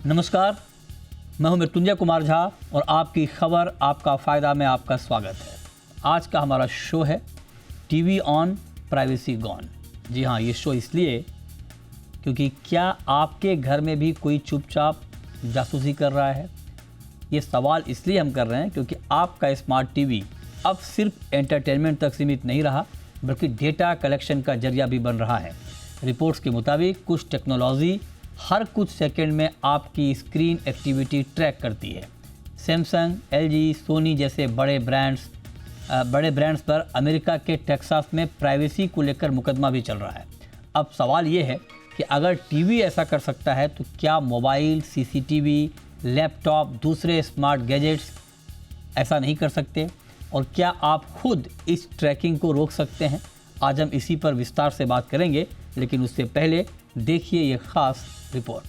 नमस्कार, मैं हूं मृत्युंजय कुमार झा और आपकी खबर आपका फ़ायदा में आपका स्वागत है। आज का हमारा शो है टीवी ऑन प्राइवेसी गॉन। जी हाँ, ये शो इसलिए क्योंकि क्या आपके घर में भी कोई चुपचाप जासूसी कर रहा है? ये सवाल इसलिए हम कर रहे हैं क्योंकि आपका स्मार्ट टीवी अब सिर्फ एंटरटेनमेंट तक सीमित नहीं रहा, बल्कि डेटा कलेक्शन का जरिया भी बन रहा है। रिपोर्ट्स के मुताबिक कुछ टेक्नोलॉजी हर कुछ सेकंड में आपकी स्क्रीन एक्टिविटी ट्रैक करती है। सैमसंग, एलजी, सोनी जैसे बड़े ब्रांड्स पर अमेरिका के टेक्सास में प्राइवेसी को लेकर मुकदमा भी चल रहा है। अब सवाल ये है कि अगर टीवी ऐसा कर सकता है तो क्या मोबाइल, सीसीटीवी, लैपटॉप, दूसरे स्मार्ट गैजेट्स ऐसा नहीं कर सकते? और क्या आप खुद इस ट्रैकिंग को रोक सकते हैं? आज हम इसी पर विस्तार से बात करेंगे, लेकिन उससे पहले देखिए ये खास रिपोर्ट।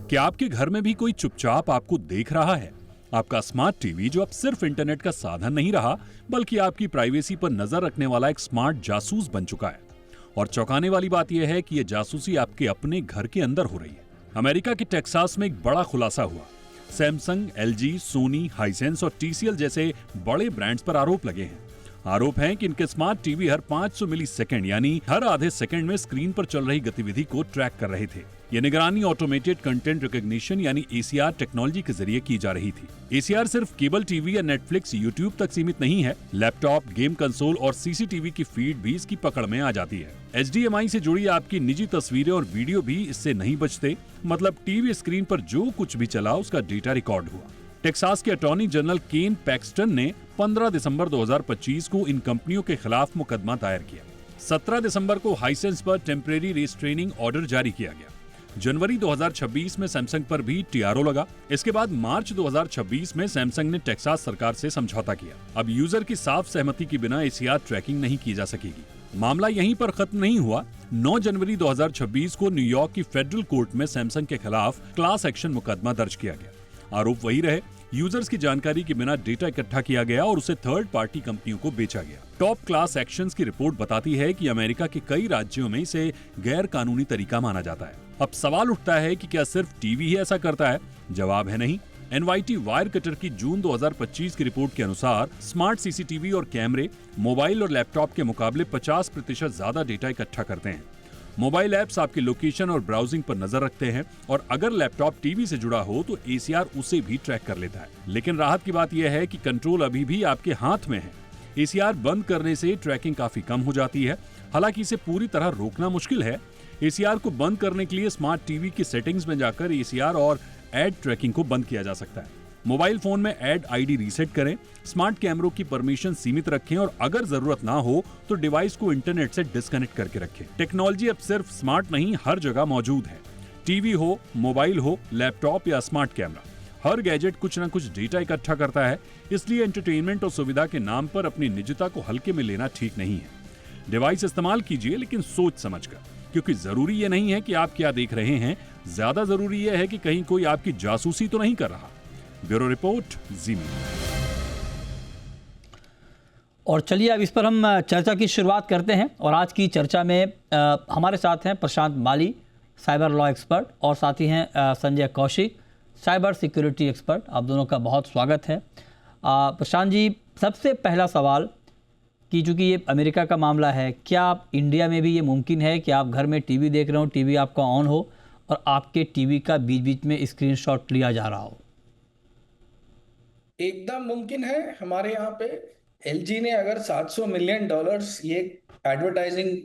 क्या आपके घर में भी कोई चुपचाप आपको देख रहा है? आपका स्मार्ट टीवी जो अब सिर्फ इंटरनेट का साधन नहीं रहा, बल्कि आपकी प्राइवेसी पर नजर रखने वाला एक स्मार्ट जासूस बन चुका है। और चौंकाने वाली बात यह है कि यह जासूसी आपके अपने घर के अंदर हो रही है। अमेरिका के टेक्सास में एक बड़ा खुलासा हुआ। सैमसंग, एलजी, सोनी, हाइसेंस और टीसीएल जैसे बड़े ब्रांड्स पर आरोप लगे हैं। आरोप है कि इनके स्मार्ट टीवी हर 500 मिली सेकेंड यानी हर आधे सेकंड में स्क्रीन पर चल रही गतिविधि को ट्रैक कर रहे थे। ये निगरानी ऑटोमेटेड कंटेंट रिकॉग्निशन यानी एसीआर टेक्नोलॉजी के जरिए की जा रही थी। एसीआर सिर्फ केबल टीवी या नेटफ्लिक्स, यूट्यूब तक सीमित नहीं है। लैपटॉप, गेम कंसोल और सीसीटीवी की फीड भी इसकी पकड़ में आ जाती है। एचडीएमआई से जुड़ी आपकी निजी तस्वीरें और वीडियो भी इससे नहीं बचते। मतलब टीवी स्क्रीन पर जो कुछ भी चला उसका डेटा रिकॉर्ड हुआ। टेक्सास के अटॉर्नी जनरल केन पैक्सटन ने 15 दिसंबर 2025 को इन कंपनियों के खिलाफ मुकदमा दायर किया। 17 दिसंबर को हाइसेंस पर टेम्परेरी रेस्ट्रेनिंग ऑर्डर जारी किया गया। जनवरी 2026 में सैमसंग पर भी टीआरओ लगा। इसके बाद मार्च 2026 में सैमसंग ने टेक्सास सरकार से समझौता किया। अब यूजर की साफ सहमति के बिना एसीआर ट्रैकिंग नहीं की जा सकेगी। मामला यहीं पर खत्म नहीं हुआ। 9 जनवरी 2026 को न्यूयॉर्क की फेडरल कोर्ट में सैमसंग के खिलाफ क्लास एक्शन मुकदमा दर्ज किया गया। आरोप वही रहे, यूजर्स की जानकारी के बिना डेटा इकट्ठा किया गया और उसे थर्ड पार्टी कंपनियों को बेचा गया। टॉप क्लास एक्शंस की रिपोर्ट बताती है कि अमेरिका के कई राज्यों में इसे गैर कानूनी तरीका माना जाता है। अब सवाल उठता है कि क्या सिर्फ टीवी ही ऐसा करता है? जवाब है नहीं। एनवाईटी वायर कटर की जून 2025 की रिपोर्ट के अनुसार स्मार्ट सीसीटीवी और कैमरे मोबाइल और लैपटॉप के मुकाबले 50% ज्यादा डेटा इकट्ठा करते हैं। मोबाइल ऐप्स आपकी लोकेशन और ब्राउजिंग पर नजर रखते हैं और अगर लैपटॉप टीवी से जुड़ा हो तो एसीआर उसे भी ट्रैक कर लेता है। लेकिन राहत की बात यह है कि कंट्रोल अभी भी आपके हाथ में है। एसीआर बंद करने से ट्रैकिंग काफी कम हो जाती है। हालांकि इसे पूरी तरह रोकना मुश्किल है। एसीआर को बंद करने के लिए स्मार्ट टीवी की सेटिंग्स में जाकर एसीआर और एड ट्रैकिंग को बंद किया जा सकता है। मोबाइल फोन में एड आईडी रीसेट करें, स्मार्ट कैमरों की परमिशन सीमित रखें और अगर जरूरत ना हो तो डिवाइस को इंटरनेट से डिस्कनेक्ट करके रखें। टेक्नोलॉजी अब सिर्फ स्मार्ट नहीं, हर जगह मौजूद है। टीवी हो, मोबाइल हो, लैपटॉप या स्मार्ट कैमरा, हर गैजेट कुछ न कुछ डेटा इकट्ठा करता है। इसलिए एंटरटेनमेंट और सुविधा के नाम पर अपनी निजता को हल्के में लेना ठीक नहीं है। डिवाइस इस्तेमाल कीजिए लेकिन सोच समझकर, क्योंकि जरूरी ये नहीं है कि आप क्या देख रहे हैं, ज्यादा जरूरी यह है कि कहीं कोई आपकी जासूसी तो नहीं कर रहा। ब्यूरो रिपोर्ट, जी मीडिया। और चलिए अब इस पर हम चर्चा की शुरुआत करते हैं। और आज की चर्चा में हमारे साथ हैं प्रशांत माली, साइबर लॉ एक्सपर्ट, और साथ ही हैं Sanjay Kaushik, cyber security expert. आप दोनों का बहुत स्वागत है। प्रशांत जी, सबसे पहला सवाल कि चूँकि ये अमेरिका का मामला है, क्या आप इंडिया में भी ये मुमकिन है कि आप घर में टीवी देख रहे हो, टीवी आपका ऑन हो और आपके टीवी का बीच बीच में स्क्रीनशॉट लिया जा रहा हो? एकदम मुमकिन है। हमारे यहाँ पे एलजी ने अगर $700 मिलियन ये एडवर्टाइजिंग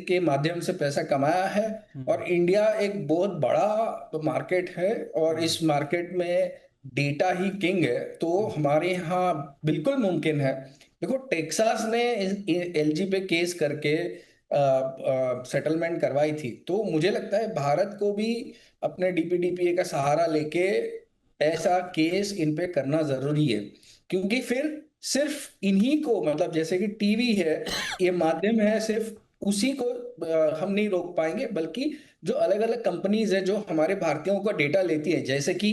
के माध्यम से पैसा कमाया है, और इंडिया एक बहुत बड़ा मार्केट है और इस मार्केट में डेटा ही किंग है, तो हमारे यहाँ बिल्कुल मुमकिन है। देखो, टेक्सास ने एलजी पे केस करके सेटलमेंट करवाई थी, तो मुझे लगता है भारत को भी अपने डीपीडीपीए का सहारा लेके ऐसा केस इन पे करना जरूरी है। क्योंकि फिर सिर्फ इन्हीं को, मतलब जैसे कि टीवी है, ये माध्यम है, सिर्फ उसी को हम नहीं रोक पाएंगे, बल्कि जो अलग अलग कंपनीज है जो हमारे भारतीयों का डेटा लेती है, जैसे कि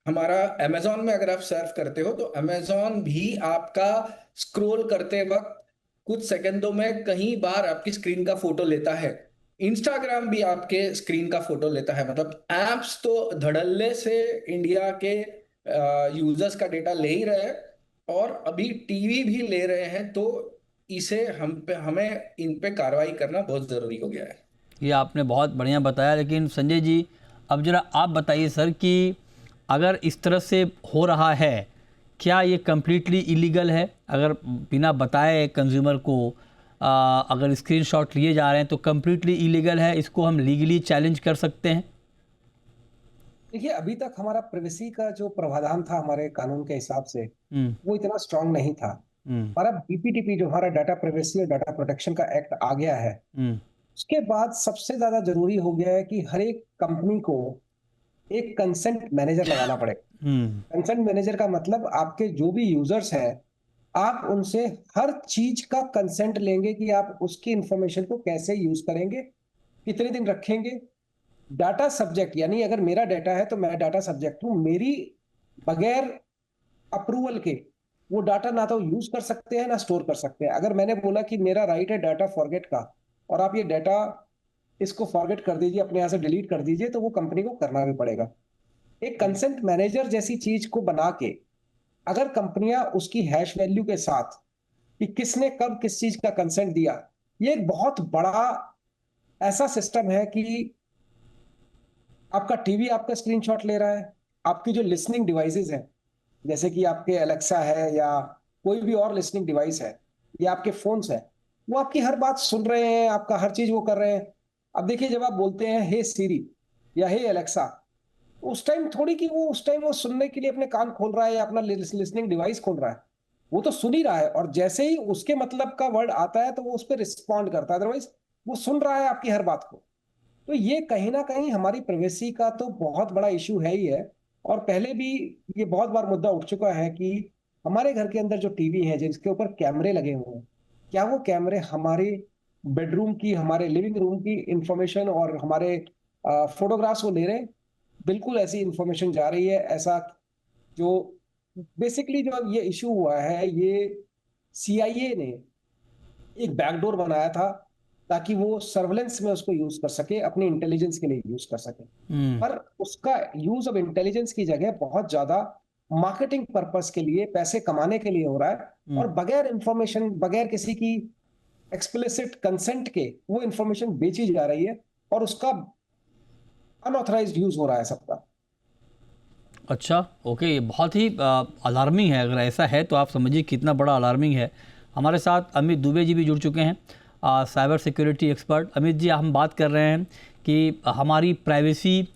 हमारा अमेजोन में अगर आप सर्फ करते हो तो अमेजोन भी आपका स्क्रॉल करते वक्त कुछ सेकंडों में कई बार आपकी स्क्रीन का फोटो लेता है। इंस्टाग्राम भी आपके स्क्रीन का फोटो लेता है। मतलब एप्स तो धड़ल्ले से इंडिया के यूजर्स का डेटा ले ही रहे हैं और अभी टीवी भी ले रहे हैं। तो इसे हमें इन पे कार्रवाई करना बहुत जरूरी हो गया है। ये आपने बहुत बढ़िया बताया, लेकिन संजय जी अब जरा आप बताइए सर कि अगर इस तरह से हो रहा है, क्या ये कम्प्लीटली इलीगल है? अगर बिना बताए कंज्यूमर को अगर स्क्रीनशॉट लिए जा रहे हैं तो कम्प्लीटली इलीगल है, इसको हम लीगली चैलेंज कर सकते हैं? देखिए, अभी तक हमारा प्राइवेसी का जो प्रावधान था हमारे कानून के हिसाब से वो इतना स्ट्रांग नहीं था। पर अब बीपीडीपी जो हमारा डाटा प्राइवेसी और डाटा प्रोटेक्शन का एक्ट आ गया है, उसके बाद सबसे ज्यादा जरूरी हो गया है कि हर एक कंपनी को एक कंसेंट मैनेजर लगाना पड़ेगा। कंसेंट मैनेजर का मतलब आपके जो भी यूजर्स हैं, आप उनसे हर चीज का कंसेंट लेंगे कि आप उसकी इंफॉर्मेशन को कैसे यूज करेंगे, कितने दिन रखेंगे। डाटा सब्जेक्ट, यानी अगर मेरा डाटा है तो मैं डाटा सब्जेक्ट हूं, मेरी बगैर अप्रूवल के वो डाटा ना तो यूज कर सकते हैं ना स्टोर कर सकते हैं। अगर मैंने बोला कि मेरा राइट है डाटा फॉरगेट का और आप ये डाटा इसको फॉरगेट कर दीजिए, अपने यहां से डिलीट कर दीजिए, तो वो कंपनी को करना भी पड़ेगा। एक कंसेंट मैनेजर जैसी चीज को बना के अगर कंपनियां उसकी हैश वैल्यू के साथ कि किसने कब किस चीज का कंसेंट दिया, ये एक बहुत बड़ा ऐसा सिस्टम है कि आपका टीवी आपका स्क्रीनशॉट ले रहा है, आपकी जो लिसनिंग डिवाइसेस हैं जैसे कि आपके एलेक्सा है या कोई भी और लिसनिंग डिवाइस है या आपके फोन्स है, वो आपकी हर बात सुन रहे हैं, आपका हर चीज वो कर रहे हैं। अब देखिए, जब आप बोलते हैं हे सीरी या हे एलेक्सा, उस टाइम थोड़ी कि वो उस टाइम वो सुनने के लिए अपने कान खोल रहा है या अपना लिसनिंग डिवाइस खोल रहा है, वो तो सुन ही रहा है और जैसे ही उसके मतलब का वर्ड आता है तो वो उस पर रिस्पॉन्ड करता है, अदरवाइज वो सुन रहा है आपकी हर बात को। तो ये कहीं ना कहीं हमारी प्राइवेसी का तो बहुत बड़ा इशू है ही है। और पहले भी ये बहुत बार मुद्दा उठ चुका है कि हमारे घर के अंदर जो टीवी है जिसके ऊपर कैमरे लगे हुए हैं, क्या वो कैमरे हमारे बेडरूम की, हमारे लिविंग रूम की इंफॉर्मेशन और हमारे फोटोग्राफ्स को ले रहे हैं? बिल्कुल ऐसी इंफॉर्मेशन जा रही है। ऐसा जो बेसिकली जो ये इशू हुआ है, ये सीआईए ने एक बैकडोर बनाया था ताकि वो सर्वेलेंस में उसको यूज कर सके, अपने इंटेलिजेंस के लिए यूज कर सके। पर उसका यूज अब इंटेलिजेंस की जगह बहुत ज्यादा मार्केटिंग पर्पस के लिए, पैसे कमाने के लिए हो रहा है और बगैर इंफॉर्मेशन, बगैर किसी की एक्सप्लिसिट कंसेंट के वो इंफॉर्मेशन बेची जा रही है और उसका अनऑथराइज्ड यूज हो रहा है सबका। अच्छा, ओके, ये बहुत ही अलार्मिंग है। अगर ऐसा है तो आप समझिए कितना बड़ा अलार्मिंग है। हमारे साथ अमित दुबे जी भी जुड़ चुके हैं, cyber security expert. Amit ji, हम बात कर रहे हैं कि हमारी प्राइवेसी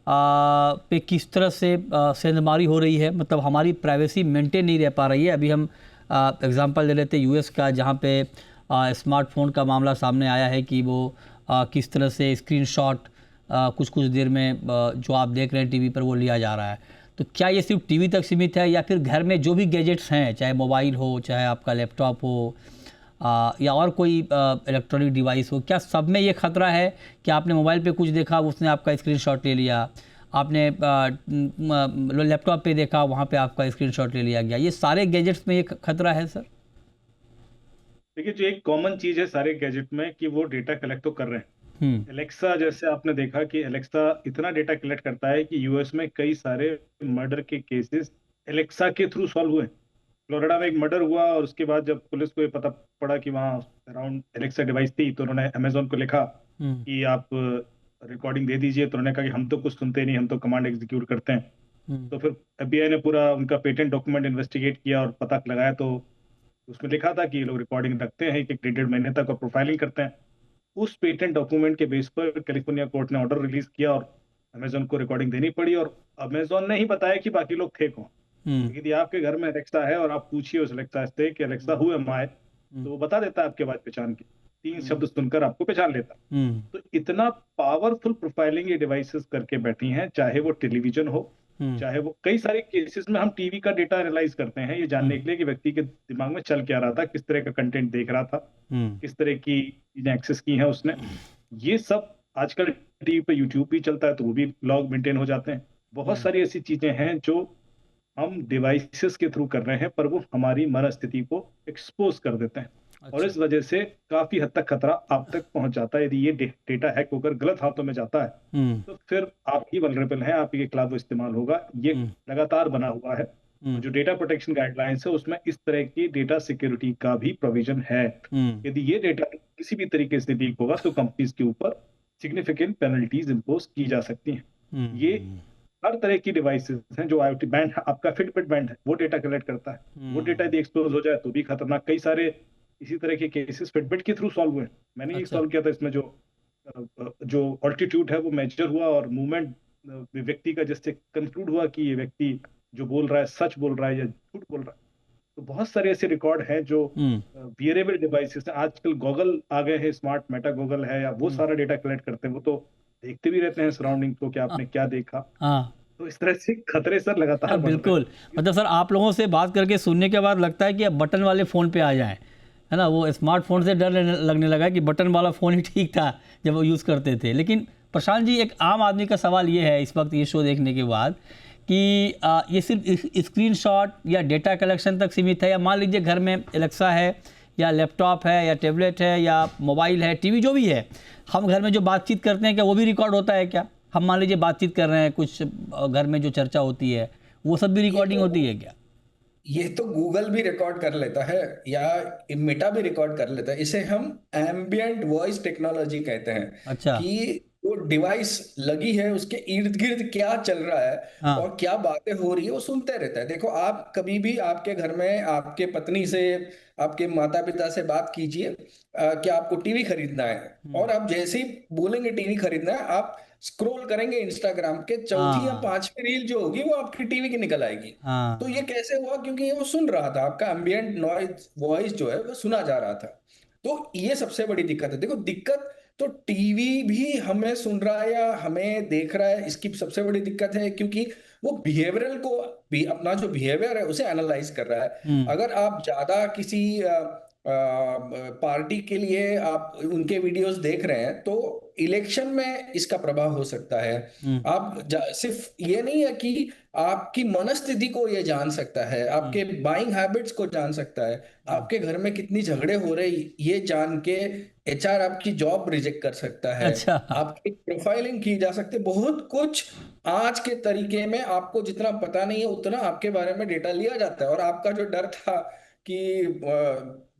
पे किस तरह से सेंधमारी हो रही है, मतलब हमारी प्राइवेसी मेंटेन नहीं रह पा रही है। अभी हम एग्जांपल ले लेते हैं यूएस का, जहाँ पे स्मार्टफोन का मामला सामने आया है कि वो किस तरह से स्क्रीनशॉट कुछ कुछ देर में जो आप देख रहे हैं टीवी पर वो लिया जा रहा है। तो क्या ये सिर्फ टीवी तक सीमित है या फिर घर में जो भी गैजेट्स हैं, चाहे मोबाइल हो, चाहे आपका लैपटॉप हो या और कोई इलेक्ट्रॉनिक डिवाइस हो, क्या सब में ये खतरा है कि आपने मोबाइल पे कुछ देखा, उसने आपका स्क्रीनशॉट ले लिया, आपने लैपटॉप पे देखा, वहाँ पे आपका स्क्रीनशॉट ले लिया गया? ये सारे गैजेट्स में ये खतरा है सर? देखिए, जो एक कॉमन चीज है सारे गैजेट में कि वो डेटा कलेक्ट तो कर रहे हैं। एलेक्सा, जैसे आपने देखा कि एलेक्सा इतना डेटा कलेक्ट करता है कि यूएस में कई सारे मर्डर के केसेस एलेक्सा के थ्रू सॉल्व हुए। फ्लोरिडा में एक मर्डर हुआ और उसके बाद जब पुलिस को ये पता पड़ा कि वहाँ अराउंड एलेक्सा डिवाइस थी, तो उन्होंने अमेजोन को लिखा कि आप रिकॉर्डिंग दे दीजिए। तो उन्होंने कहा कि हम तो कुछ सुनते नहीं, हम तो कमांड एग्जीक्यूट करते हैं। तो फिर एफबीआई ने पूरा उनका पेटेंट डॉक्यूमेंट इन्वेस्टिगेट किया और पता लगाया, तो उसमें लिखा था कि ये लोग रिकॉर्डिंग रखते हैं एक 1.5 महीने तक और प्रोफाइलिंग करते हैं। उस पेटेंट डॉक्यूमेंट के बेस पर कैलिफोर्निया कोर्ट ने ऑर्डर रिलीज किया और अमेजोन को रिकॉर्डिंग देनी पड़ी। और अमेजोन ने ही बताया कि बाकी लोग थे कौन। यदि आपके घर में एलेक्सा है और आप पूछिए उस एलेक्सा से कि एलेक्सा हु एम आई, तो वो बता देता है आपके आवाज पहचान के, 3 शब्द सुनकर आपको पहचान लेता। तो इतना पावरफुल प्रोफाइलिंग ये डिवाइसेस करके बैठी हैं, चाहे वो टेलीविजन हो, चाहे वो कई सारे केसेस में हम टीवी का डेटा एनालाइज करते हैं ये जानने के लिए कि व्यक्ति के दिमाग में चल क्या रहा था, किस तरह का कंटेंट देख रहा था, किस तरह की चीजें एक्सेस की हैं उसने। ये सब आजकल टीवी पे यूट्यूब भी चलता है तो वो भी लॉग मेंटेन हो जाते हैं। बहुत सारी ऐसी चीजें हैं जो हम डिवाइसेस के थ्रू कर रहे हैं, पर वो हमारी मनस्थिति को एक्सपोज कर देते हैं। और इस वजह से काफी हद तक खतरा आप तक पहुंच जाता है। यदि ये डेटा हैक होकर गलत हाथों में जाता है तो फिर आप ही वल्नरेबल हैं, आप ही के खिलाफ वो इस्तेमाल होगा। ये लगातार बना हुआ है। जो डेटा प्रोटेक्शन गाइडलाइंस है उसमें इस तरह की डेटा सिक्योरिटी का भी प्रोविजन है। यदि ये डेटा किसी भी तरीके से लीक होगा तो कंपनीज के ऊपर सिग्निफिकेंट पेनल्टीज इंपोज की जा सकती हैं। ये हर तरह की डिवाइसेस हैं जो IoT बैंड है, आपका फिटबिट बैंड है, वो डेटा कलेक्ट करता है। वो डेटा यदि एक्सपोज हो जाए तो भी खतरनाक। कई सारे इसी तरह के केसेस फिटबिट के थ्रू सॉल्व हुए। मैंने एक सॉल्व किया था, इसमें जो ऑल्टीट्यूड है वो मेजर हुआ और मूवमेंट व्यक्ति का जिससे कंक्लूड हुआ कि ये व्यक्ति जो बोल रहा है सच बोल रहा है या झूठ बोल रहा है। तो बहुत सारे ऐसे रिकॉर्ड हैं जो वियरेबल डिवाइसेस हैं। आजकल गॉगल आ गए हैं, स्मार्ट मेटा गॉगल है, या वो सारा डेटा कलेक्ट करते हैं। वो तो देखते भी रहते हैं सराउंडिंग को कि आपने क्या देखा। तो इस तरह से खतरे सर लगातार बढ़ रहे हैं। बिल्कुल, मतलब सर आप लोगों से बात करके सुनने के बाद लगता है कि अब बटन वाले फ़ोन पे आ जाएं, है ना। वो स्मार्टफोन से डर लगने लगा कि बटन वाला फ़ोन ही ठीक था जब वो यूज़ करते थे। लेकिन प्रशांत जी, एक आम आदमी का सवाल ये है इस वक्त ये शो देखने के बाद कि ये सिर्फ स्क्रीनशॉट या डेटा कलेक्शन तक सीमित है, या मान लीजिए घर में एलेक्सा है या लैपटॉप है या टैबलेट है या मोबाइल है, टीवी जो भी है, हम घर में जो बातचीत करते हैं क्या वो भी रिकॉर्ड होता है क्या? हम मान लीजिए बातचीत कर रहे हैं, कुछ घर में जो चर्चा होती है वो सब भी रिकॉर्डिंग होती है क्या? ये तो गूगल भी रिकॉर्ड कर लेता है या मेटा भी रिकॉर्ड कर लेता है। इसे हम एम्बियंट वॉइस टेक्नोलॉजी कहते हैं। अच्छा। कि वो डिवाइस लगी है, उसके इर्द गिर्द क्या चल रहा है और क्या बातें हो रही है वो सुनते रहता है। देखो, आप कभी भी आपके घर में आपके पत्नी से, आपके माता पिता से बात कीजिए कि आपको टीवी खरीदना है, और आप जैसे ही बोलेंगे टीवी खरीदना है, आप स्क्रॉल करेंगे इंस्टाग्राम के, चौथी या पांचवी रील जो होगी वो आपकी टीवी की निकल आएगी। तो ये कैसे हुआ? क्योंकि वो सुन रहा था, आपका एम्बियंट नॉइज वॉइस जो है वो सुना जा रहा था। तो ये सबसे बड़ी दिक्कत है। देखो, दिक्कत तो टीवी भी हमें सुन रहा है या हमें देख रहा है, इसकी सबसे बड़ी दिक्कत है क्योंकि वो बिहेवियरल को भी, अपना जो बिहेवियर है उसे एनालाइज कर रहा है। अगर आप ज्यादा किसी पार्टी के लिए आप उनके वीडियोस देख रहे हैं तो इलेक्शन में इसका प्रभाव हो सकता है। आप सिर्फ ये नहीं है कि आपकी मनस्थिति को ये जान सकता है, आपके बाइंग हैबिट्स को जान सकता है, आपके घर में कितनी झगड़े हो रहे ये जान के HR आपकी जॉब रिजेक्ट कर सकता है। अच्छा। आपकी प्रोफाइलिंग की जा सकती है, बहुत कुछ आज के तरीके में आपको जितना पता नहीं है उतना आपके बारे में डेटा लिया जाता है। और आपका जो डर था कि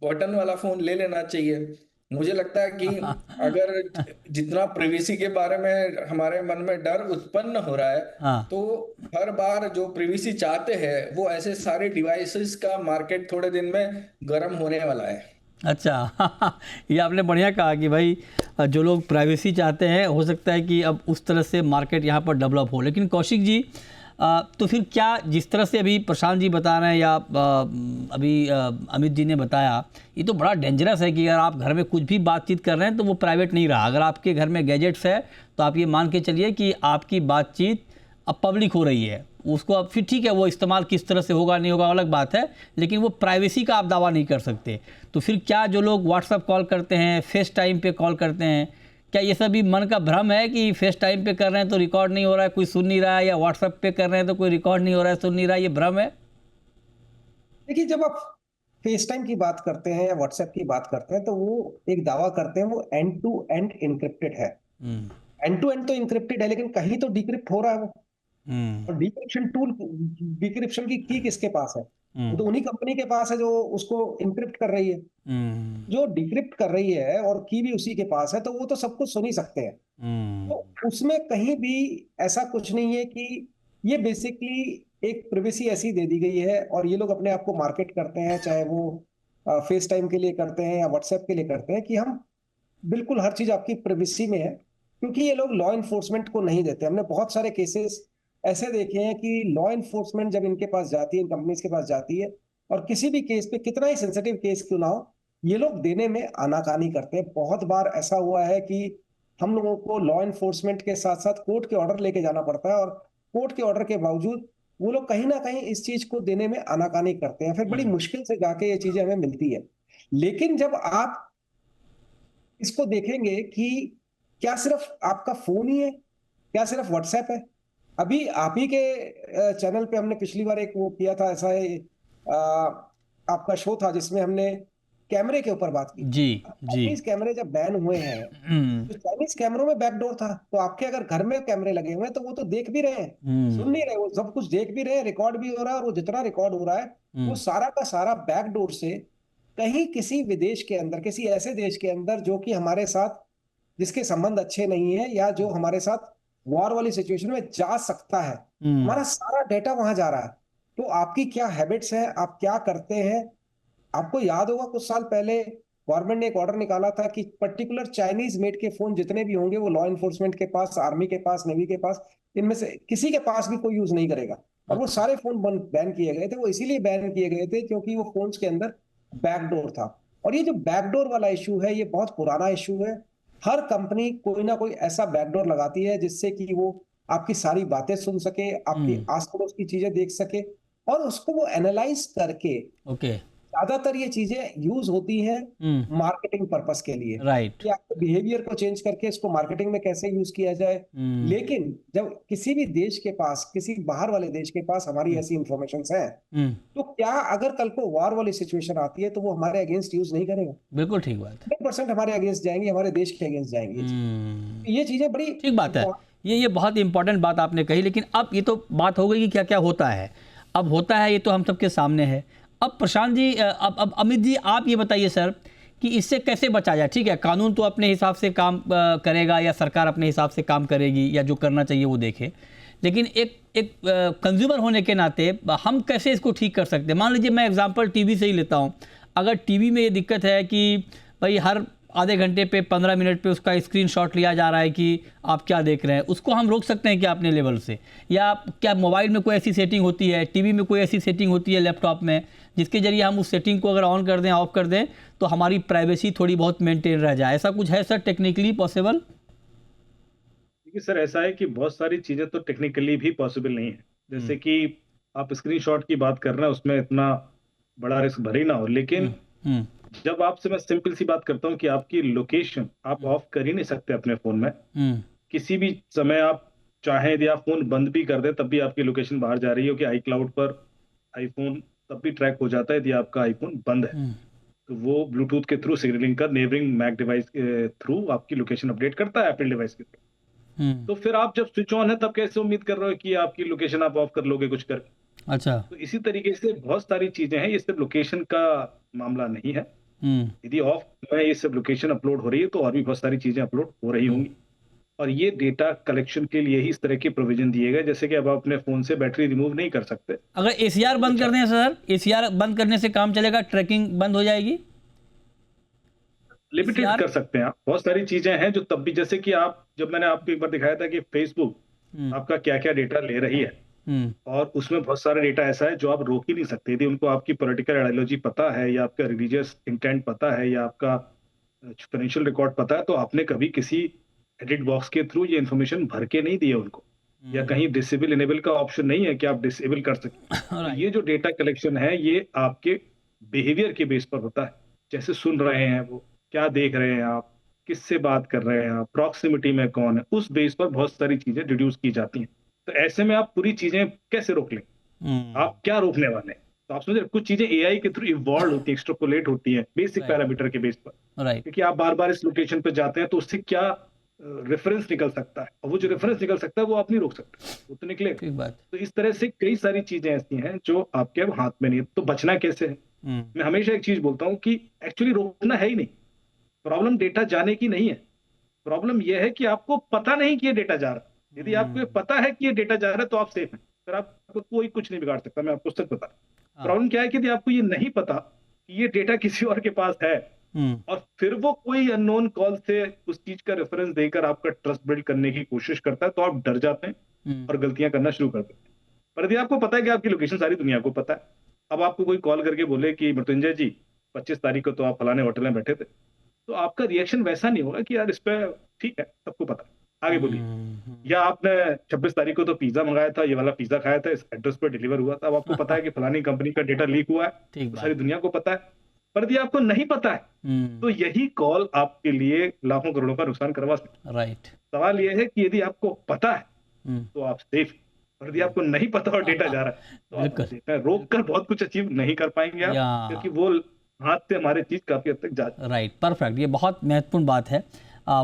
बटन वाला फोन ले लेना चाहिए, मुझे लगता है कि अगर जितना प्रिवेसी के बारे में हमारे मन में डर उत्पन्न हो रहा है तो हर बार जो प्रिवेसी चाहते हैं वो ऐसे सारे डिवाइसेस का मार्केट थोड़े दिन में गर्म होने वाला है। अच्छा। ये आपने बढ़िया कहा कि भाई जो लोग प्राइवेसी चाहते हैं, हो सकता है कि अब उस तरह से मार्केट यहाँ पर डेवलप हो। लेकिन कौशिक जी, तो फिर क्या जिस तरह से अभी प्रशांत जी बता रहे हैं या अभी अमित जी ने बताया, ये तो बड़ा डेंजरस है कि अगर आप घर में कुछ भी बातचीत कर रहे हैं तो वो प्राइवेट नहीं रहा। अगर आपके घर में गैजेट्स है तो आप ये मान के चलिए कि आपकी बातचीत अब पब्लिक हो रही है। उसको अब फिर ठीक है, वो इस्तेमाल किस तरह से होगा नहीं होगा अलग बात है, लेकिन वो प्राइवेसी का आप दावा नहीं कर सकते। तो फिर क्या जो लोग व्हाट्सएप कॉल करते हैं, फेस टाइम पे कॉल करते हैं, क्या ये सभी मन का भ्रम है कि फेस टाइम पे कर रहे हैं तो रिकॉर्ड नहीं हो रहा है, कोई सुन नहीं रहा है, या व्हाट्सएप पे कर रहे हैं तो कोई रिकॉर्ड नहीं हो रहा है, सुन नहीं रहा है, ये भ्रम है? देखिए, जब आप फेस टाइम की बात करते हैं या व्हाट्सएप की बात करते हैं तो वो एक दावा करते हैं वो एंड टू एंड इनक्रिप्टेड है। एंड टू एंड तो इनक्रिप्टेड है, लेकिन कहीं तो डिक्रिप्ट हो रहा है वो। और डिक्रिप्शन की की किसके पास है? तो उन्हीं कंपनी के पास है जो उसको इनक्रिप्ट कर रही है। जो डिक्रिप्ट कर रही है और की भी उसी के पास है, तो वो तो सब कुछ सुन ही सकते हैं। तो उसमें कहीं भी ऐसा कुछ नहीं है कि ये बेसिकली एक प्रिवेसी ऐसी दे दी गई है और ये लोग अपने आप को मार्केट करते हैं, चाहे वो फेस टाइम के लिए करते हैं या व्हाट्सएप के लिए करते हैं, कि हम बिल्कुल हर चीज आपकी प्रिवेसी में है। क्योंकि ये लोग लॉ इन्फोर्समेंट को नहीं देते। हमने बहुत सारे केसेस ऐसे देखे हैं कि लॉ इन्फोर्समेंट जब इनके पास जाती है, इन कंपनीज के पास जाती है, और किसी भी केस पे, कितना ही सेंसिटिव केस क्यों ना हो, ये लोग देने में आनाकानी करते हैं। बहुत बार ऐसा हुआ है कि हम लोगों को लॉ इन्फोर्समेंट के साथ साथ कोर्ट के ऑर्डर लेके जाना पड़ता है, और कोर्ट के ऑर्डर के बावजूद वो लोग कहीं ना कहीं इस चीज को देने में आनाकानी करते हैं। फिर बड़ी मुश्किल से जाके ये चीजें हमें मिलती है। लेकिन जब आप इसको देखेंगे कि क्या सिर्फ आपका फोन ही है? क्या सिर्फ व्हाट्सएप है? अभी आप ही के चैनल पे हमने पिछली बार एक वो किया था, ऐसा है आपका शो था जिसमें हमने कैमरे के ऊपर बात की। जी जी। चाइनीज कैमरे जब बैन हुए हैं, तो चाइनीज कैमरों में बैकडोर था, तो आपके अगर घर में कैमरे लगे हुए हैं तो वो तो देख भी रहे हैं, सुन नहीं रहे, वो सब कुछ देख भी रहे हैं, रिकॉर्ड भी हो रहा है, और वो जितना रिकॉर्ड हो रहा है वो सारा का सारा बैकडोर से कहीं किसी विदेश के अंदर, किसी ऐसे देश के अंदर जो कि हमारे साथ, जिसके संबंध अच्छे नहीं है या जो हमारे साथ वॉर वाली सिचुएशन में जा सकता है, हमारा सारा डेटा वहां जा रहा है। तो आपकी क्या हैबिट्स है, आप क्या करते हैं? आपको याद होगा कुछ साल पहले गवर्नमेंट ने एक ऑर्डर निकाला था कि पर्टिकुलर चाइनीज मेड के फोन जितने भी होंगे वो लॉ एनफोर्समेंट के पास, आर्मी के पास, नेवी के पास, इनमें से किसी के पास भी कोई यूज नहीं करेगा। और वो सारे फोन बैन किए गए थे। वो इसीलिए बैन किए गए थे क्योंकि वो फोन्स के अंदर बैकडोर था। और ये जो बैकडोर वाला इशू है, ये बहुत पुराना इशू है। हर कंपनी कोई ना कोई ऐसा बैकडोर लगाती है जिससे कि वो आपकी सारी बातें सुन सके, आपकी आस पड़ोस की चीजें देख सके, और उसको वो एनालाइज करके, ओके। ज्यादातर ये चीजें यूज होती हैं मार्केटिंग पर्पस के लिए, राइट। कि आपके बिहेवियर को चेंज करके इसको मार्केटिंग में कैसे यूज किया जाए। लेकिन जब किसी भी देश के पास, किसी बाहर वाले देश के पास हमारी ऐसी इंफॉर्मेशन है, तो क्या अगर कल को वॉर वाली सिचुएशन आती है तो वो हमारे अगेंस्ट यूज नहीं करेगा? बिल्कुल ठीक बात है। 100% हमारे अगेंस्ट जाएंगे, हमारे देश के अगेंस्ट जाएंगे। ये चीजें बड़ी ठीक बात है। ये बहुत इंपॉर्टेंट बात आपने कही। लेकिन अब ये तो बात हो गई कि क्या क्या होता है, अब होता है ये तो हम सबके सामने है। अब प्रशांत जी, अब अमित जी, आप ये बताइए सर कि इससे कैसे बचा जाए। ठीक है, कानून तो अपने हिसाब से काम करेगा, या सरकार अपने हिसाब से काम करेगी, या जो करना चाहिए वो देखे। लेकिन एक कंज्यूमर होने के नाते हम कैसे इसको ठीक कर सकते हैं? मान लीजिए मैं एग्जांपल टीवी से ही लेता हूँ। अगर टीवी में ये दिक्कत है कि भाई हर आधे घंटे पे 15 मिनट पे उसका स्क्रीनशॉट लिया जा रहा है कि आप क्या देख रहे हैं, उसको हम रोक सकते हैं क्या अपने लेवल से? या क्या मोबाइल में कोई ऐसी सेटिंग होती है, टीवी में कोई ऐसी सेटिंग होती है, लैपटॉप में, जिसके जरिए हम उस सेटिंग को अगर ऑन कर दें, ऑफ कर दें, तो हमारी प्राइवेसी थोड़ी बहुत मेंटेन रह जाए? ऐसा कुछ है सर टेक्निकली पॉसिबल? देखिए सर, ऐसा है कि बहुत सारी चीजें तो टेक्निकली भी पॉसिबल नहीं है। जैसे कि आप स्क्रीनशॉट की बात कर रहे हैं, उसमें इतना बड़ा रिस्क भरी ना हो। लेकिन जब आपसे मैं सिंपल सी बात करता हूँ कि आपकी लोकेशन आप ऑफ कर ही नहीं सकते अपने फोन में। किसी भी समय आप चाहें यदि आप फोन बंद भी कर दें तब भी आपकी लोकेशन बाहर जा रही है, क्योंकि iCloud पर आईफोन तब भी ट्रैक हो जाता है यदि आपका आईफोन बंद है। तो वो ब्लूटूथ के थ्रू सिग्नलिंग कर नेबरिंग मैक डिवाइस के थ्रू आपकी लोकेशन अपडेट करता है एप्पल डिवाइस के थ्रू। तो फिर आप जब स्विच ऑन है तब कैसे उम्मीद कर रहे हो कि आपकी लोकेशन आप ऑफ कर लोगे कुछ कर? अच्छा। तो इसी तरीके से बहुत सारी चीजें हैं, ये सिर्फ लोकेशन का मामला नहीं है। यदि ऑफ में ये सिर्फ लोकेशन अपलोड हो रही है तो और भी बहुत सारी चीजें अपलोड हो रही होंगी। और ये डेटा कलेक्शन के लिए ही इस तरह के प्रोविजन दिए गए, जैसे कि अब आप अपने फोन से बैटरी रिमूव नहीं कर सकते। अगर एसीआर बंद कर दें सर, एसीआर बंद करने से काम चलेगा, ट्रैकिंग बंद हो जाएगी? लिमिटेड कर सकते हैं आप। बहुत सारी चीजें हैं जो तब भी, जैसे कि आप, जब मैंने आपको एक बार दिखाया था कि फेसबुक आपका क्या क्या डेटा ले रही है, और उसमें बहुत सारा डेटा ऐसा है जो आप रोक ही नहीं सकते। यदि उनको आपकी पॉलिटिकल आइडियोलॉजी पता है, या आपका रिलीजियस इंटेंट पता है, या आपका फाइनेंशियल रिकॉर्ड पता है, तो आपने कभी किसी एडिट बॉक्स के थ्रू ये इन्फॉर्मेशन भर के नहीं दी है उनको, या कहीं डिसेबल इनेबल का ऑप्शन नहीं है कि आप डिसेबल कर सकें। तो ये जो डेटा कलेक्शन है ये आपके बिहेवियर के बेस पर होता है। जैसे सुन रहे हैं वो, क्या देख रहे हैं आप, किससे बात कर रहे हैं आप, प्रॉक्सिमिटी में कौन है, उस बेस पर बहुत सारी चीजें डिड्यूस की जाती हैं। तो ऐसे में आप पूरी चीजें कैसे रोक लें? आप क्या रोकने वाले हैं? तो आप समझे, कुछ चीजें एआई के थ्रू इवॉल्व होती है, एक्सट्रापोलेट होती है बेसिक पैरामीटर के बेस पर। क्योंकि आप बार बार इस लोकेशन पर जाते हैं तो उससे क्या रेफरेंस निकल सकता है, और वो जो रेफरेंस निकल सकता है वो आप नहीं रोक सकते, वो तो निकलेगा। तो इस तरह से कई सारी चीजें ऐसी हैं जो आपके हाथ में नहीं है। तो बचना कैसे है? मैं हमेशा एक चीज बोलता हूँ कि एक्चुअली रोकना है ही नहीं। प्रॉब्लम डेटा जाने की नहीं है, प्रॉब्लम यह है कि आपको पता नहीं कि ये डेटा जा रहा है। यदि आपको पता है कि ये डेटा जा रहा है तो आप सेफ हैं, फिर आपको कोई कुछ नहीं बिगाड़ सकता। मैं आपको सच बता, प्रॉब्लम क्या है कि यदि आपको ये नहीं पता कि ये डेटा किसी और के पास है, और फिर वो कोई अननोन कॉल से उस चीज का रेफरेंस देकर आपका ट्रस्ट बिल्ड करने की कोशिश करता है, तो आप डर जाते हैं और गलतियां करना शुरू कर देते हैं। पर यदि आपको पता है कि आपकी लोकेशन सारी दुनिया को पता है, अब आपको कोई कॉल करके बोले कि मृत्युंजय जी 25 तारीख को तो आप फलाने होटल में बैठे थे, तो आपका रिएक्शन वैसा नहीं होगा कि यार इस पे ठीक है, सबको पता है, आगे बोलिए। या आपने 26 तारीख को तो पिज्जा मंगाया था, ये वाला पिज्जा खाया था, इस एड्रेस पर डिलीवर हुआ था, अब आपको पता है कि फलानी कंपनी का डेटा लीक हुआ है, तो सारी दुनिया को पता है। पर यदि आपको नहीं पता है तो यही कॉल आपके लिए लाखों करोड़ों का नुकसान करवा सकती है। राइट। सवाल यह है कि यदि आपको पता है तो आप सेफ, और यदि आपको नहीं पता और डेटा जा रहा है तो आप देखते हैं रोक कर बहुत कुछ अचीव नहीं कर पाएंगे आप, क्योंकि वो हाथ से हमारे चीज काफी हद तक जा। राइट, परफेक्ट, ये बहुत महत्वपूर्ण बात है।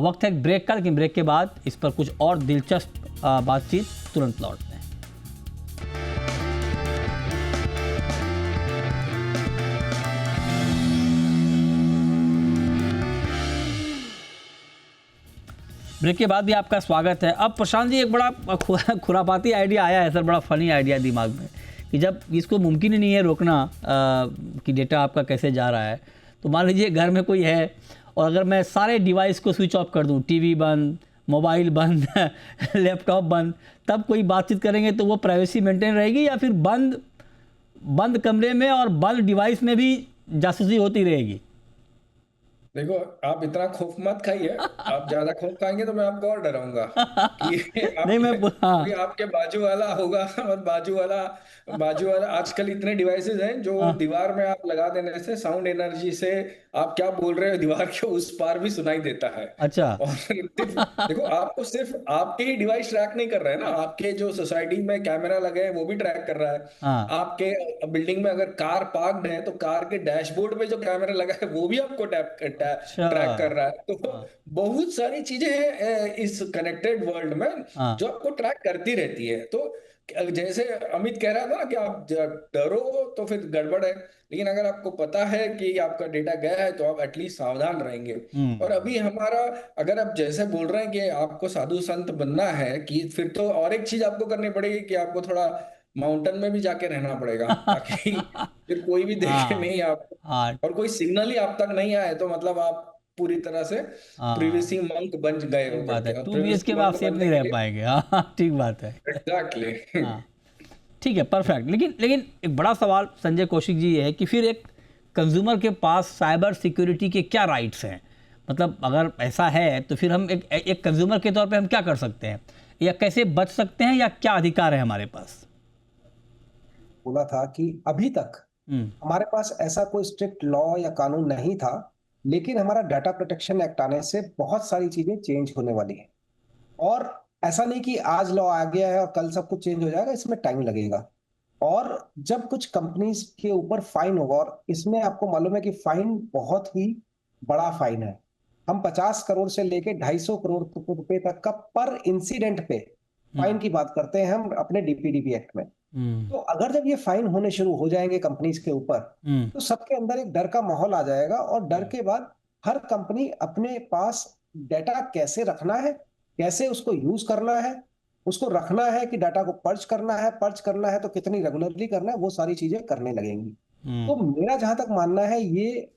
वक्त है एक ब्रेक का, लेकिन ब्रेक के बाद इस पर कुछ और दिलचस्प बातचीत तुरंत लौटते हैं। ब्रेक के बाद भी आपका स्वागत है। अब प्रशांत जी, एक बड़ा खुरापाती आइडिया आया है सर, बड़ा फनी आइडिया दिमाग में, कि जब इसको मुमकिन ही नहीं है रोकना कि डेटा आपका कैसे जा रहा है, तो मान लीजिए घर में कोई है और अगर मैं सारे डिवाइस को स्विच ऑफ कर दूं, टीवी बंद, मोबाइल बंद, लैपटॉप बंद, तब कोई बातचीत करेंगे तो वो प्राइवेसी मेंटेन रहेगी, या फिर बंद कमरे में और बंद डिवाइस में भी जासूसी होती रहेगी? देखो, आप इतना खौफ मत खाइए। आप ज्यादा खौफ खाएंगे तो मैं आपको और डराऊंगा कि नहीं, मैं हाँ। आपके बाजू वाला होगा, और बाजू वाला आजकल इतने डिवाइसेस हैं जो दीवार में आप लगा देने से साउंड एनर्जी से आप क्या बोल रहे हो दीवार के उस पार भी सुनाई देता है। अच्छा। और देखो, आपको सिर्फ आपके ही डिवाइस ट्रैक नहीं कर रहे हैं ना, आपके जो सोसाइटी में कैमरा लगे हैं वो भी ट्रैक कर रहा है। आपके बिल्डिंग में अगर कार पार्क्ड है तो कार के डैशबोर्ड में जो कैमरा लगा है वो भी आपको ट्रैक कर रहा है। तो बहुत सारी चीजें हैं इस कनेक्टेड वर्ल्ड में जो आपको ट्रैक करती रहती है। तो जैसे अमित कह रहा था ना कि आप डरो तो फिर गड़बड़ है, लेकिन अगर आपको पता है कि आपका डेटा गया है तो आप एटलीस्ट सावधान रहेंगे। और अभी हमारा, अगर आप जैसे बोल रहे हैं कि आपको साधु संत बनना है, कि फिर तो और एक चीज आपको करनी पड़ेगी कि आपको थोड़ा माउंटेन में भी जाके रहना पड़ेगा ताकि फिर कोई भी देखे नहीं आपको, और कोई सिग्नल ही आप तक नहीं आए तो मतलब आप पूरी तरह से प्रिवेसी मंक बन गए हो। बात है, 2 BHK में आप सेफ नहीं रह पाएंगे। हाँ, ठीक बात है। एग्जैक्टली। ठीक है, परफेक्ट। लेकिन एक बड़ा सवाल संजय कौशिक जी ये है कि फिर एक कंज्यूमर के पास साइबर सिक्योरिटी के क्या राइट्स हैं? मतलब अगर ऐसा है तो फिर हम एक कंज्यूमर के तौर पे हम क्या कर सकते हैं, या कैसे बच सकते हैं, या क्या अधिकार है हमारे पास? बोला था कि अभी तक हमारे पास ऐसा कोई स्ट्रिक्ट लॉ या कानून नहीं था, लेकिन हमारा डाटा प्रोटेक्शन एक्ट आने से बहुत सारी चीजें चेंज होने वाली है। और ऐसा नहीं कि आज लॉ आ गया है और कल सब कुछ चेंज हो जाएगा, इसमें टाइम लगेगा। और जब कुछ कंपनीज के ऊपर फाइन होगा, और इसमें आपको मालूम है कि फाइन बहुत ही बड़ा फाइन है, हम 50 करोड़ से लेके 250 करोड़ रुपए तक का पर इंसिडेंट पे फाइन की बात करते हैं हम अपने डीपीडीपी एक्ट में। तो अगर जब ये फाइन होने शुरू हो जाएंगे कंपनीज के ऊपर, तो सबके अंदर एक डर का माहौल आ जाएगा, और डर के बाद हर कंपनी अपने पास डाटा कैसे रखना है, कैसे उसको यूज करना है, उसको रखना है कि डाटा को पर्च करना है तो कितनी रेगुलरली करना है, वो सारी चीजें करने लगेंगी। तो मेरा जहां तक मानना है, ये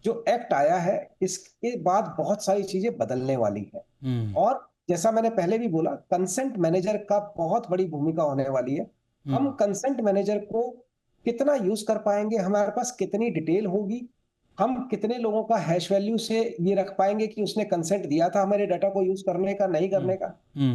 जो एक्ट आया है इसके बाद बहुत सारी चीजें बदलने वाली है। और जैसा मैंने पहले भी बोला, कंसेंट मैनेजर का बहुत बड़ी भूमिका होने वाली है। हम कंसेंट मैनेजर को कितना यूज कर पाएंगे, हमारे पास कितनी डिटेल होगी, हम कितने लोगों का हैश वैल्यू से ये रख पाएंगे कि उसने कंसेंट दिया था हमारे डाटा को यूज करने का, नहीं करने का।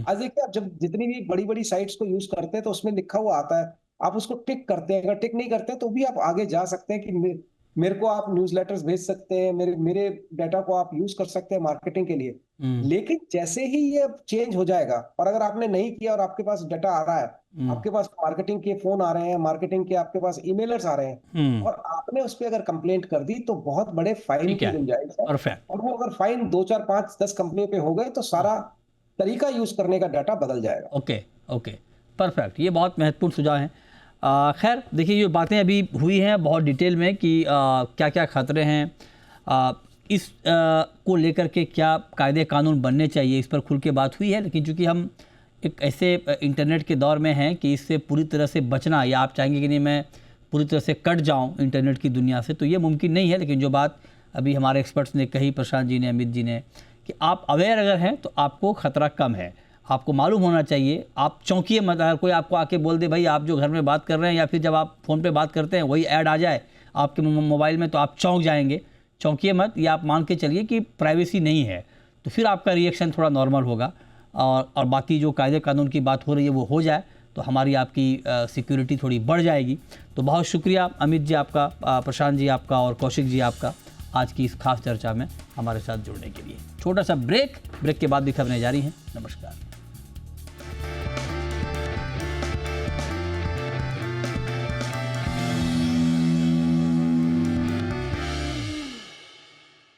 आज देखिए, आप जब जितनी भी बड़ी बड़ी साइट्स को यूज करते हैं तो उसमें लिखा हुआ आता है, आप उसको टिक करते हैं। अगर टिक नहीं करते तो भी आप आगे जा सकते हैं कि मेरे को आप न्यूज़लेटर्स भेज सकते हैं, मेरे डाटा को आप यूज कर सकते हैं मार्केटिंग के लिए। लेकिन जैसे ही ये चेंज हो जाएगा, और अगर आपने नहीं किया और आपके पास डाटा आ रहा है, आपके पास मार्केटिंग के फोन आ रहे हैं, मार्केटिंग के आपके पास ईमेलर्स आ रहे हैं, और आपने उस पर अगर कंप्लेंट कर दी तो बहुत बड़े फाइन की गुंजाइश है। और वो अगर फाइन 2, 4, 5, 10 कंपनियों पे हो गए तो सारा तरीका यूज करने का डाटा बदल जाएगा। Okay, perfect. ये बहुत महत्वपूर्ण सुझाव है। खैर देखिए, ये बातें अभी हुई हैं बहुत डिटेल में कि क्या क्या खतरे हैं, इस को लेकर के क्या कायदे कानून बनने चाहिए, इस पर खुल के बात हुई है। लेकिन चूंकि हम एक ऐसे इंटरनेट के दौर में हैं कि इससे पूरी तरह से बचना, या आप चाहेंगे कि नहीं मैं पूरी तरह से कट जाऊं इंटरनेट की दुनिया से, तो ये मुमकिन नहीं है। लेकिन जो बात अभी हमारे एक्सपर्ट्स ने कही, प्रशांत जी ने, अमित जी ने, कि आप अवेयर अगर हैं तो आपको खतरा कम है, आपको मालूम होना चाहिए। आप चौंकिए मत। अगर कोई आपको आके बोल दे भाई आप जो घर में बात कर रहे हैं, या फिर जब आप फ़ोन पे बात करते हैं वही ऐड आ जाए आपके मोबाइल में, तो आप चौंक जाएंगे। चौंकिए मत, या आप मान के चलिए कि प्राइवेसी नहीं है, तो फिर आपका रिएक्शन थोड़ा नॉर्मल होगा, और बाकी जो कायदे कानून की बात हो रही है वो हो जाए, तो हमारी आपकी सिक्योरिटी थोड़ी बढ़ जाएगी। तो बहुत शुक्रिया अमित जी आपका, प्रशांत जी आपका और कौशिक जी आपका आज की इस खास चर्चा में हमारे साथ जुड़ने के लिए। छोटा सा ब्रेक के बाद भी खबरें जारी हैं। नमस्कार।